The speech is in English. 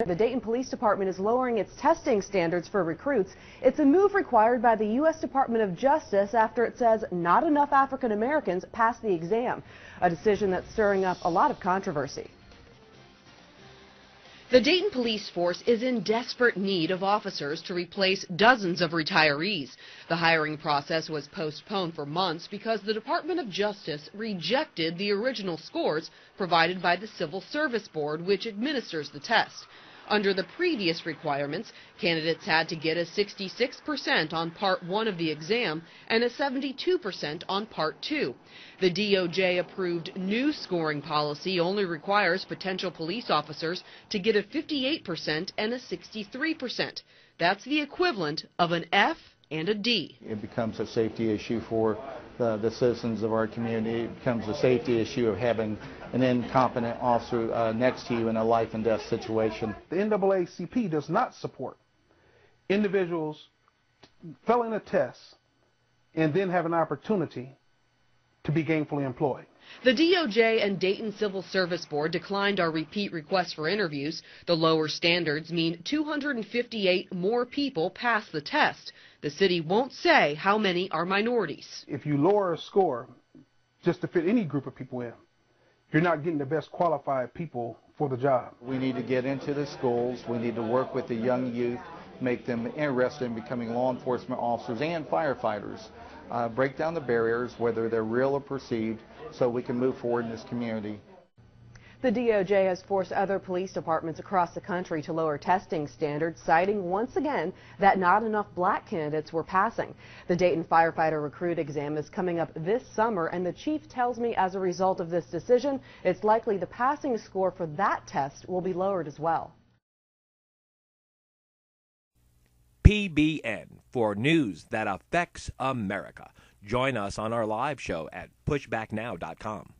The Dayton Police Department is lowering its testing standards for recruits. It's a move required by the U.S. Department of Justice after it says not enough African Americans pass the exam, a decision that's stirring up a lot of controversy. The Dayton police force is in desperate need of officers to replace dozens of retirees. The hiring process was postponed for months because the Department of Justice rejected the original scores provided by the Civil Service Board, which administers the test. Under the previous requirements, candidates had to get a 66% on Part 1 of the exam and a 72% on Part 2. The DOJ-approved new scoring policy only requires potential police officers to get a 58% and a 63%. That's the equivalent of an F and a D. It becomes a safety issue for the citizens of our community. It becomes a safety issue of having an incompetent officer next to you in a life and death situation. The NAACP does not support individuals failing a test and then have an opportunity to be gainfully employed. The DOJ and Dayton Civil Service Board declined our repeat requests for interviews. The lower standards mean 258 more people pass the test. The city won't say how many are minorities. If you lower a score just to fit any group of people in, you're not getting the best qualified people for the job. We need to get into the schools. We need to work with the young youth, make them interested in becoming law enforcement officers and firefighters. Break down the barriers, whether they're real or perceived, so we can move forward in this community. The DOJ has forced other police departments across the country to lower testing standards, citing once again that not enough black candidates were passing. The Dayton firefighter recruit exam is coming up this summer, and the chief tells me as a result of this decision, it's likely the passing score for that test will be lowered as well. PBN, for news that affects America. Join us on our live show at pushbacknow.com.